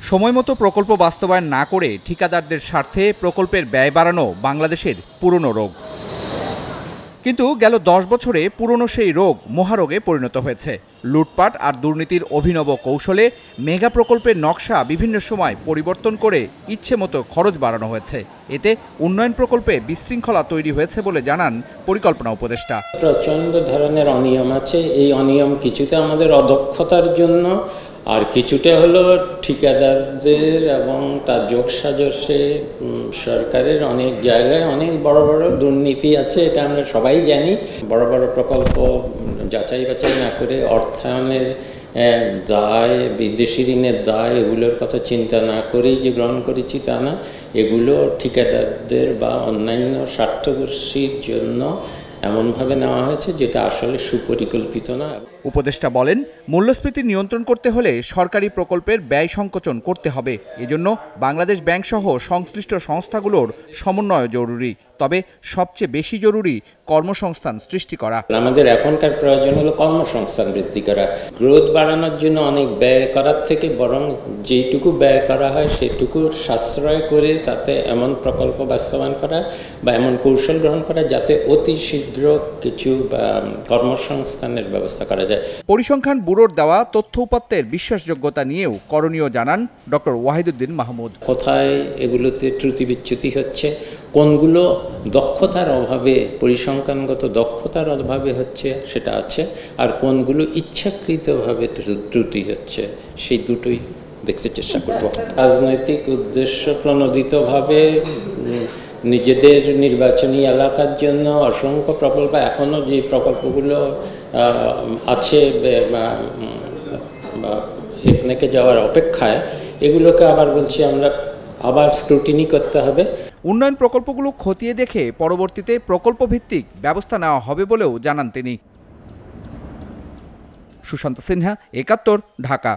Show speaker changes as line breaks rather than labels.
সময়মতো প্রকল্প বাস্তবায়ন না করে ঠিকাদারদের স্বার্থে প্রকল্পের ব্যয় বাড়ানো বাংলাদেশের পুরনো রোগ। কিন্তু গেল ১০ বছরে পুরনো সেই রোগ মহারোগে পরিণত হয়েছে। লুটপাট আর দুর্নীতির অভিনব কৌশলে মেগা প্রকল্পের নকশা বিভিন্ন সময় পরিবর্তন করে ইচ্ছেমতো খরচ বাড়ানো হয়েছে। এতে উন্নয়ন প্রকল্পে বিশৃঙ্খলা তৈরি হয়েছে বলে জানান পরিকল্পনা উপদেষ্টা।
প্রচণ্ড ধরনের অনিয়ম আছে। এই অনিয়ম কিছুতে আমাদের অদক্ষতার জন্য, আর কিছুটা হলো ঠিকাদারদের এবং তার যোগসাজশে সরকারের অনেক জায়গায় অনেক বড় বড় দুর্নীতি আছে। এটা আমরা সবাই জানি। বড় বড় প্রকল্প যাচাই বাছাই না করে অর্থায়নের দায়, বিদেশি ঋণের দায়, এগুলোর কথা চিন্তা না করেই যে গ্রহণ করেছি তা না। এগুলো ঠিকাদারদের বা অন্যান্য স্বার্থবর্ষীর জন্য এমনভাবে নেওয়া হয়েছে যেটা আসলে সুপরিকল্পিত না।
উপদেষ্টা বলেন, মূল্যস্ফীতি নিয়ন্ত্রণ করতে হলে সরকারি প্রকল্পের ব্যয় সংকোচন করতে হবে। এজন্য বাংলাদেশ ব্যাংক সহ সংশ্লিষ্ট সংস্থাগুলোর সমন্বয় জরুরি। তবে সবচেয়ে বেশি জরুরি কর্মসংস্থান সৃষ্টি করা।
আমাদের এখনকার প্রয়োজন হলো কর্মসংস্থান বৃদ্ধি করা। গ্রোথ বাড়ানোর জন্য অনেক ব্যয় করার থেকে বরং যেটুকু ব্যয় করা হয় সেটুকু সাশ্রয় করে তাতে এমন প্রকল্প বাস্তবায়ন করা বা এমন কৌশল গ্রহণ করা যাতে অতি শীঘ্র কিছু কর্মসংস্থানের ব্যবস্থা করা যায়।
পরিসংখ্যান ব্যুরোর দেওয়া তথ্য উপাত্তের বিশ্বাসযোগ্যতা নিয়েও করণীয় জানান ডক্টর ওয়াহিদুদ্দিন মাহমুদ।
কোথায় এগুলোতে ত্রুটি বিচ্যুতি হচ্ছে, কোনগুলো দক্ষতার অভাবে, পরিসংখ্যানগত দক্ষতার অভাবে হচ্ছে সেটা আছে, আর কোনগুলো ইচ্ছাকৃতভাবে ত্রুটি হচ্ছে, সেই দুটোই দেখতে চেষ্টা করব। রাজনৈতিক উদ্দেশ্য প্রণোদিতভাবে নিজেদের নির্বাচনী এলাকার জন্য অসংখ্য প্রকল্প, এখনও যে প্রকল্পগুলো আছে এখানে যাওয়ার অপেক্ষায়, এগুলোকে আবার বলছি আমরা আবার স্ক্রুটিনি করতে হবে।
উন্নয়ন প্রকল্পগুলো খতিয়ে দেখে পরবর্তীতে প্রকল্প ভিত্তিক ব্যবস্থা নেওয়া হবে বলেও জানান তিনি। সুশান্ত সিনহা, একাত্তর, ঢাকা।